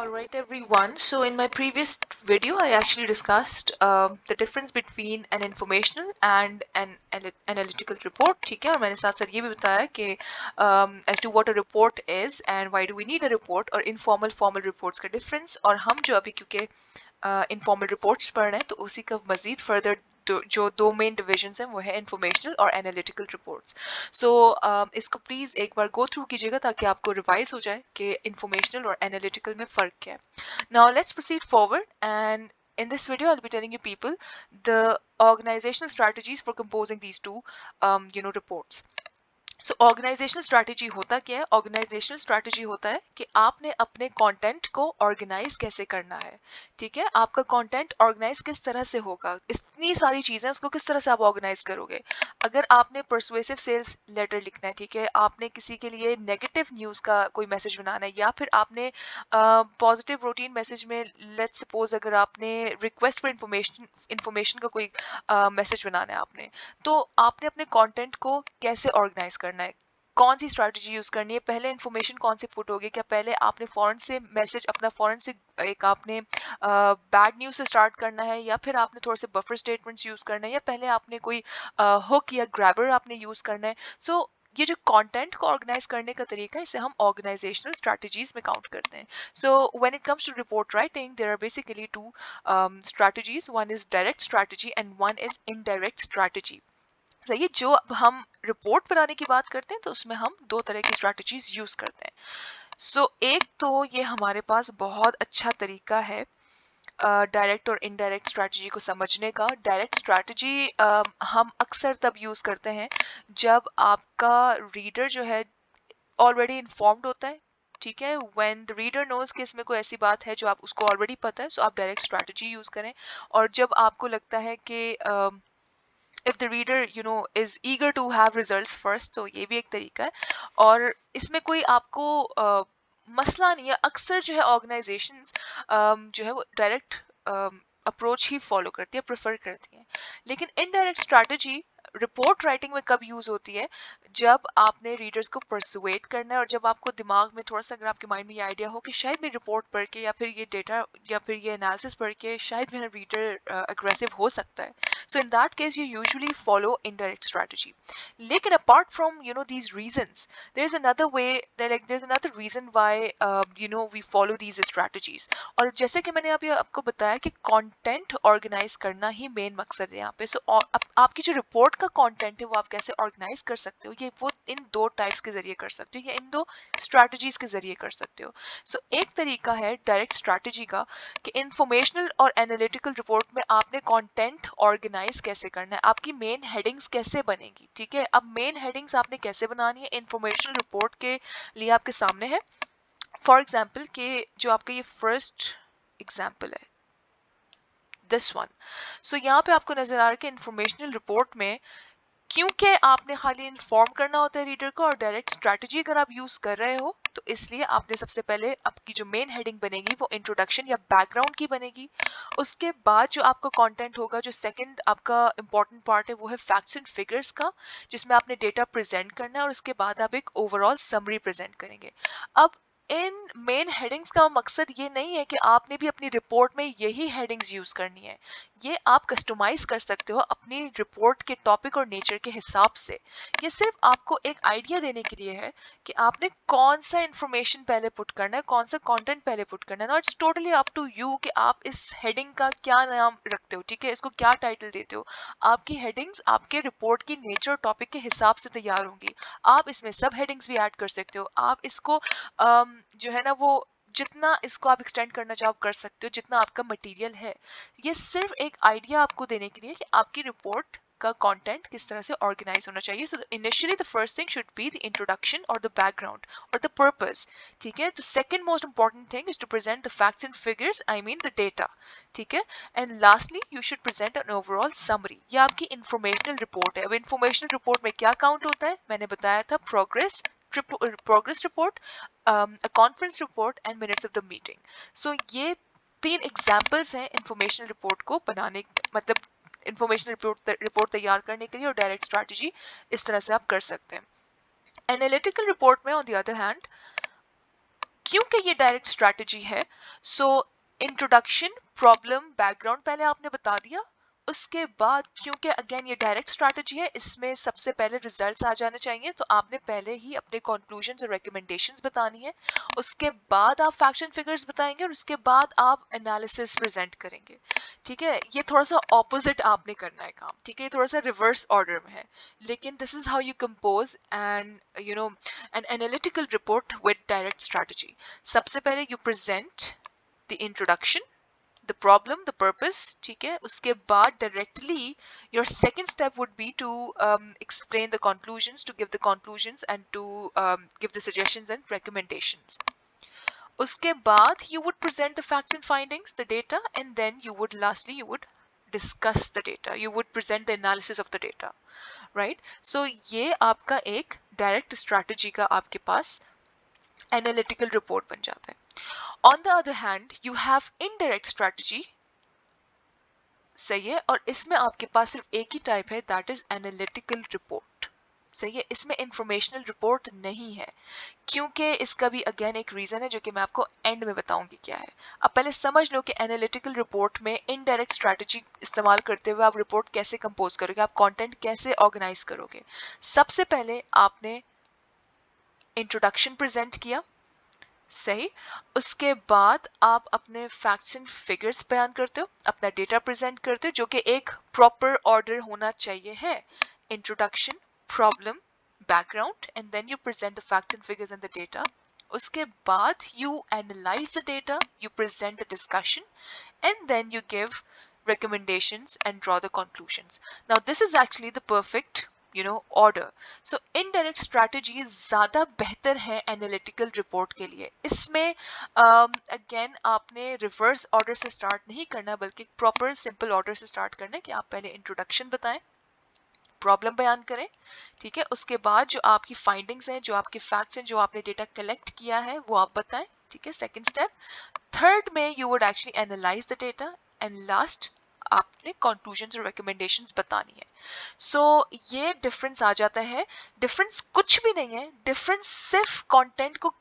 Alright everyone, so in my previous video I actually discussed the difference between an informational and an analytical report. ठीक है, और मैंने साथ साथ ये भी बताया कि as to what a report is and why do we need a report और informal formal reports का difference. और हम जो अभी क्योंकि इनफॉर्मल रिपोर्ट्स पढ़ रहे हैं तो उसी का मजीद फर्दर जो दो मेन डिविजन्स हैं वो है इन्फॉर्मेशनल और एनालिटिकल रिपोर्ट्स. सो इसको प्लीज़ एक बार गो थ्रू कीजिएगा ताकि आपको रिवाइज हो जाए कि इन्फॉर्मेशनल और एनालिटिकल में फ़र्क क्या है. Now let's proceed forward and in this video I'll be telling you people the organizational strategies for composing these two reports. So organisational strategy होता क्या है? ऑर्गेनाइजेशनल स्ट्रैटेजी होता है कि आपने अपने कंटेंट को ऑर्गेनाइज कैसे करना है. ठीक है, आपका कंटेंट ऑर्गेनाइज किस तरह से होगा, इतनी सारी चीजें उसको किस तरह से आप ऑर्गेनाइज करोगे. अगर आपने परसुएसिव सेल्स लेटर लिखना है, ठीक है, आपने किसी के लिए नेगेटिव न्यूज का कोई मैसेज बनाना है, या फिर आपने पॉजिटिव रूटीन मैसेज में लेट्स सपोज अगर आपने रिक्वेस्ट फॉर इंफॉर्मेशन का कोई मैसेज बनाना है आपने, तो आपने अपने कंटेंट को कैसे ऑर्गेनाइज करना है, कौन सी स्ट्रैटेजी यूज करनी है, पहले इन्फॉर्मेशन कौन से पुट होगी, क्या पहले आपने फौरन से मैसेज अपना फौरन से एक आपने बैड न्यूज से स्टार्ट करना है, या फिर आपने थोड़े से बफर स्टेटमेंट्स यूज करना है, या पहले आपने कोई हुक या ग्रैबर आपने यूज करना है. सो ये जो कंटेंट को ऑर्गेनाइज करने का तरीका है इसे हम ऑर्गेनाइजेशनल स्ट्रैटेजीज में काउंट करते हैं. So when it comes to report writing there are basically two strategies. One is direct strategy and one is indirect strategy. सही है, जो अब हम रिपोर्ट बनाने की बात करते हैं तो उसमें हम दो तरह की स्ट्रैटेजीज यूज करते हैं. सो एक तो ये हमारे पास बहुत अच्छा तरीका है डायरेक्ट और इनडायरेक्ट स्ट्रैटेजी को समझने का. डायरेक्ट स्ट्रैटेजी हम अक्सर तब यूज करते हैं जब आपका रीडर जो है ऑलरेडी इन्फॉर्म्ड होता है. ठीक है, व्हेन द रीडर नोज कि इसमें कोई ऐसी बात है जो आप उसको ऑलरेडी पता है, सो आप डायरेक्ट स्ट्रैटेजी यूज करें. और जब आपको लगता है कि if the reader is eager to have results first, तो ये भी एक तरीका है. और इसमें कोई आपको मसला नहीं है. अक्सर जो है ऑर्गेनाइजेशंस जो है वो डायरेक्ट अप्रोच ही फॉलो करती है, प्रेफर करती हैं. लेकिन इनडायरेक्ट स्ट्रैटेजी रिपोर्ट राइटिंग में कब यूज होती है? जब आपने रीडर्स को परसुएट करना है और जब आपको दिमाग में थोड़ा सा, अगर आपके माइंड में ये आइडिया हो कि शायद मैं रिपोर्ट पढ़ के या फिर ये डेटा या फिर ये एनालिसिस पढ़ के शायद मेरा रीडर अग्रेसिव हो सकता है. So in that case, you usually follow indirect strategy. Lekin apart from these reasons, there's another way. There's another reason why we follow these strategies. और जैसे कि मैंने अभी आपको बताया कि कंटेंट ऑर्गेनाइज करना ही मेन मकसद है यहाँ पे. सो आपकी जो रिपोर्ट का कंटेंट है वो आप कैसे ऑर्गेनाइज कर सकते हो, ये वो इन दो टाइप्स के जरिए कर सकते हो या इन दो स्ट्रैटेजीज के जरिए कर सकते हो. सो एक तरीका है डायरेक्ट स्ट्रैटेजी का कि इंफॉर्मेशनल और एनालिटिकल रिपोर्ट में आपने कंटेंट ऑर्गेनाइज कैसे करना है, आपकी मेन हेडिंग्स कैसे बनेगी. ठीक है, अब मेन हेडिंग्स आपने कैसे बनानी है इंफॉर्मेशनल रिपोर्ट के लिए आपके सामने है. फॉर एग्जाम्पल के जो आपका ये फर्स्ट एग्जाम्पल है दिस वन. सो यहाँ पे आपको नजर आ रहा है कि इंफॉर्मेशनल रिपोर्ट में क्योंकि आपने खाली इन्फॉर्म करना होता है रीडर को और डायरेक्ट स्ट्रैटेजी अगर आप यूज कर रहे हो तो इसलिए आपने सबसे पहले आपकी जो मेन हेडिंग बनेगी वो इंट्रोडक्शन या बैकग्राउंड की बनेगी. उसके बाद जो आपका कंटेंट होगा, जो सेकंड आपका इंपॉर्टेंट पार्ट है वो है फैक्ट्स एंड फिगर्स का, जिसमें आपने डेटा प्रेजेंट करना है और उसके बाद आप एक ओवरऑल समरी प्रेजेंट करेंगे. अब इन मेन हेडिंग्स का मकसद ये नहीं है कि आपने भी अपनी रिपोर्ट में यही हेडिंग्स यूज करनी है. ये आप कस्टमाइज कर सकते हो अपनी रिपोर्ट के टॉपिक और नेचर के हिसाब से. ये सिर्फ आपको एक आइडिया देने के लिए है कि आपने कौन सा इंफॉर्मेशन पहले पुट करना है, कौन सा कंटेंट पहले पुट करना है. It's totally up to you कि आप इस हेडिंग का क्या नाम रखते हो. ठीक है, इसको क्या टाइटल देते हो. आपकी हेडिंग्स आपके रिपोर्ट की नेचर टॉपिक के हिसाब से तैयार होंगी. आप इसमें सब हेडिंग्स भी ऐड कर सकते हो. आप इसको जो है ना वो जितना इसको आप एक्सटेंड करना चाहो कर सकते हो, जितना आपका मटेरियल है. ये सिर्फ एक आइडिया आपको देने के लिए कि आपकी रिपोर्ट का कंटेंट किस तरह से ऑर्गेनाइज होना चाहिए. So initially the first thing should be the introduction और द बैकग्राउंड और द पर्पस. ठीक है, the second most important thing is to present the facts and figures, I mean the data. ठीक है, and lastly you should present an overall summary. ये आपकी informational report है. अब इंफॉर्मेशनल रिपोर्ट में क्या काउंट होता है? मैंने बताया था progress report, a conference report and minutes of the meeting. So ये तीन एग्जाम्पल्स हैं इंफॉर्मेशनल रिपोर्ट को बनाने, मतलब इंफॉर्मेशनल रिपोर्ट तैयार करने के लिए, और डायरेक्ट स्ट्रैटेजी इस तरह से आप कर सकते हैं. एनालिटिकल रिपोर्ट में ऑन द अदर हैंड क्योंकि ये डायरेक्ट स्ट्रैटेजी है, सो इंट्रोडक्शन, प्रॉब्लम, बैकग्राउंड पहले आपने बता दिया। उसके बाद क्योंकि अगेन ये डायरेक्ट स्ट्रैटेजी है, इसमें सबसे पहले रिजल्ट्स आ जाने चाहिए, तो आपने पहले ही अपने कंक्लूजन्स और रिकमेंडेशंस बतानी है। उसके बाद आप फैक्ट्स एंड फिगर्स बताएंगे और उसके बाद आप एनालिसिस प्रेजेंट करेंगे। ठीक है, ये थोड़ा सा ऑपोजिट आपने करना है काम। ठीक है, ये थोड़ा सा रिवर्स ऑर्डर में है, लेकिन this is how you compose and an analytical report with direct strategy. सबसे पहले you present the introduction, the problem, the purpose, ठीक है। उसके बाद directly your second step would be to explain the conclusions, to give the conclusions and to give the suggestions and recommendations. उसके बाद you would present the facts and findings, the data, and then you would lastly you would discuss the data. You would present the analysis of the data. Right, so ये आपका एक direct strategy का आपके पास analytical report बन जाता है। On the other hand you have indirect strategy, सही है, और इसमें आपके पास सिर्फ एक ही टाइप है, दैट इज एनालिटिकल रिपोर्ट। सही है, इसमें इंफॉर्मेशनल रिपोर्ट नहीं है, क्योंकि इसका भी अगेन एक रीजन है जो कि मैं आपको एंड में बताऊंगी क्या है। अब पहले समझ लो कि एनालिटिकल रिपोर्ट में इनडायरेक्ट स्ट्रैटेजी इस्तेमाल करते हुए आप रिपोर्ट कैसे कंपोज करोगे, आप कंटेंट कैसे ऑर्गेनाइज करोगे। सबसे पहले आपने इंट्रोडक्शन प्रेजेंट किया, सही, उसके बाद आप अपने फैक्ट्स एंड फिगर्स बयान करते हो, अपना डेटा प्रेजेंट करते हो, जो कि एक प्रॉपर ऑर्डर होना चाहिए है, introduction, problem, background, and then you present the facts and figures and the data. उसके बाद you analyze the data, you present the discussion, and then you give recommendations and draw the conclusions. Now this is actually the perfect order. So indirect strategy ज़्यादा बेहतर है analytical report के लिए। इसमें again आपने reverse order से start नहीं करना, बल्कि proper simple order से start करना है कि आप पहले introduction बताएं, प्रॉब्लम बयान करें, ठीक है, उसके बाद जो आपकी फाइंडिंग्स हैं, जो आपके फैक्ट्स हैं, जो आपने डेटा कलेक्ट किया है, वो आप बताएं, ठीक है, सेकंड स्टेप। थर्ड में you would actually analyse the data, and last आपने कंक्लूजन्स और रिकमेंडेशंस बतानी है। सो ये डिफरेंस आ जाता है। डिफरेंस कुछ भी नहीं है, डिफरेंस सिर्फ कंटेंट को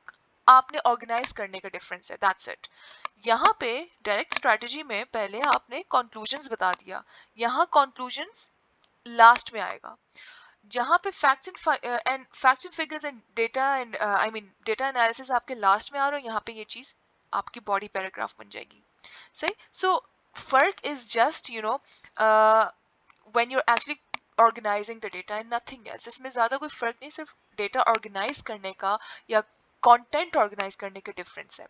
आपने ऑर्गेनाइज करने का डिफरेंस है, दैट्स इट। यहाँ पे डायरेक्ट स्ट्रैटेजी में पहले आपने कंक्लूजन्स बता दिया, यहाँ कंक्लूजन्स लास्ट में आएगा। जहां पे facts and figures and data and I mean data analysis आपके लास्ट में आ रहा है, यहाँ पे ये चीज आपकी बॉडी पैराग्राफ बन जाएगी। सही, सो फर्क is just when you are actually organising the data and nothing else. इसमें ज्यादा कोई फर्क नहीं, सिर्फ डेटा ऑर्गेनाइज करने का या कंटेंट ऑर्गेनाइज करने का डिफरेंस है।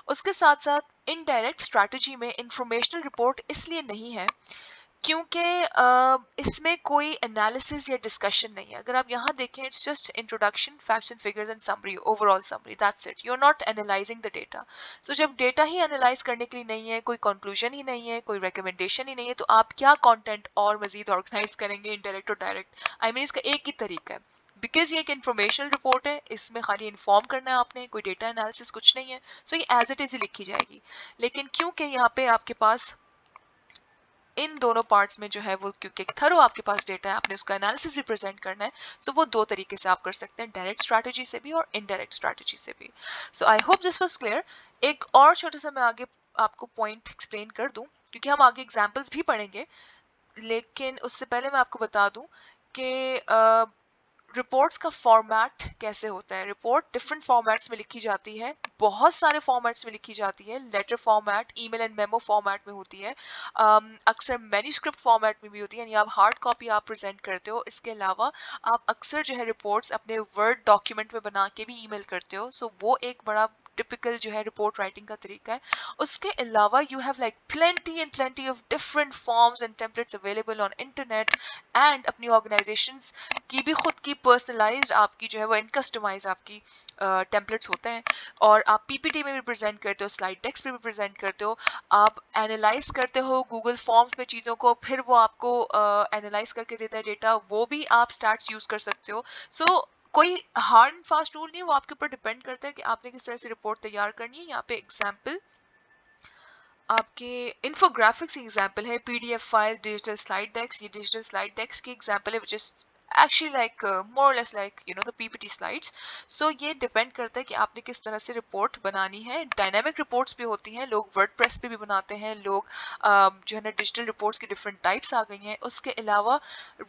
उसके साथ साथ इनडायरेक्ट स्ट्रैटेजी में इंफॉर्मेशनल रिपोर्ट इसलिए नहीं है क्योंकि इसमें कोई एनालिसिस या डिस्कशन नहीं है। अगर आप यहाँ देखें, it's just introduction, facts and figures and summary, overall summary, that's it. You are not analysing the data. So जब डेटा ही एनालाइज करने के लिए नहीं है, कोई कंक्लूजन ही नहीं है, कोई रिकमेंडेशन ही नहीं है, तो आप क्या कंटेंट और मजीद ऑर्गेनाइज करेंगे, इनडायरेक्ट और डायरेक्ट। आई मीन इसका एक ही तरीका है, बिकॉज ये एक इन्फॉर्मेशनल रिपोर्ट है, इसमें खाली इन्फॉर्म करना है आपने, कोई डेटा एनालिसिस कुछ नहीं है। सो ये एज इट इज ही लिखी जाएगी। लेकिन क्योंकि यहाँ पे आपके पास इन दोनों पार्ट्स में जो है वो, क्योंकि एक थरो आपके पास डेटा है, आपने उसका एनालिसिस भी प्रेजेंट करना है, सो वो दो तरीके से आप कर सकते हैं, डायरेक्ट स्ट्रैटेजी से भी और इनडायरेक्ट स्ट्रैटेजी से भी। So I hope this was clear. एक और छोटा सा मैं आगे आपको पॉइंट एक्सप्लेन कर दूं, क्योंकि हम आगे एग्जांपल्स भी पढ़ेंगे, लेकिन उससे पहले मैं आपको बता दूं कि रिपोर्ट्स का फॉर्मेट कैसे होता है। रिपोर्ट डिफरेंट फॉर्मेट्स में लिखी जाती है, बहुत सारे फॉर्मेट्स में लिखी जाती है। Letter format, email and memo format में होती है, अक्सर मैन्युस्क्रिप्ट फॉर्मेट में भी होती है, यानी आप हार्ड कॉपी आप प्रेजेंट करते हो। इसके अलावा आप अक्सर जो है रिपोर्ट्स अपने वर्ड डॉक्यूमेंट में बना के भी ईमेल करते हो। सो वो एक बड़ा टिपिकल जो है रिपोर्ट राइटिंग का तरीका है। उसके अलावा you have like plenty and plenty of different forms and templates available on internet, and अपनी ऑर्गेनाइजेशंस की भी खुद की पर्सनलाइज्ड आपकी जो है वो एंड कस्टमाइज आपकी टेम्पलेट्स होते हैं, और आप पीपीटी में भी प्रेजेंट करते हो, स्लाइड टेक्स्ट में भी प्रेजेंट करते हो, आप एनालाइज करते हो गूगल फॉर्म्स में चीज़ों को, फिर वो आपको एनालाइज करके देता है डेटा, वो भी आप स्टैट्स यूज कर सकते हो। सो कोई हार्ड एंड फास्ट रूल नहीं, वो आपके ऊपर डिपेंड करता है कि आपने किस तरह से रिपोर्ट तैयार करनी है। यहाँ पे एग्जाम्पल आपके इन्फोग्राफिक्स की एग्जाम्पल है, पीडीएफ फाइल, डिजिटल स्लाइड डेक्स। ये डिजिटल स्लाइड डेक्स की एग्जाम्पल है, which is actually like more or less like the PPT slides. So ये डिपेंड करता है कि आपने किस तरह से रिपोर्ट बनानी है. डायनामिक रिपोर्ट्स भी होती हैं, लोग वर्डप्रेस पे भी बनाते हैं, लोग जो है ना डिजिटल रिपोर्ट्स की डिफरेंट टाइप्स आ गई हैं. उसके अलावा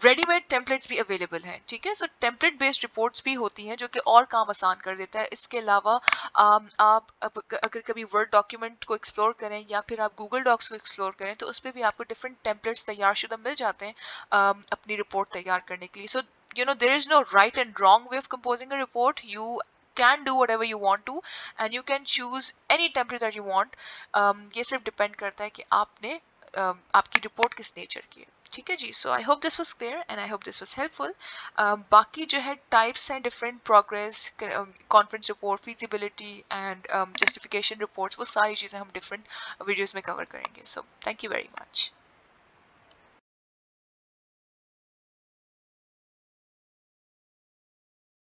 रेडीमेड टेम्पलेट्स भी अवेलेबल हैं. ठीक है, सो टेम्पलेट बेस्ड रिपोर्ट्स भी होती हैं जो कि और काम आसान कर देता है. इसके अलावा आप अगर कभी वर्ड डॉक्यूमेंट को एक्सप्लोर करें या फिर आप गूगल डॉक्स को एक्सप्लोर करें तो उस पर भी आपको डिफरेंट टेम्पलेट्स तैयार शुदा मिल जाते हैं अपनी रिपोर्ट तैयार करने के लिए. सो there is no right and wrong way of composing a report. You can do whatever you want to and you can choose any template that you want. ये सिर्फ डिपेंड करता है कि आपने आपकी रिपोर्ट किस नेचर की है. ठीक है जी. So I hope this was clear and I hope this was helpful. बाकी जो है टाइप्स हैं different, progress, conference report, feasibility and justification reports, वो सारी चीज़ें हम डिफरेंट वीडियोज़ में कवर करेंगे. So thank you very much.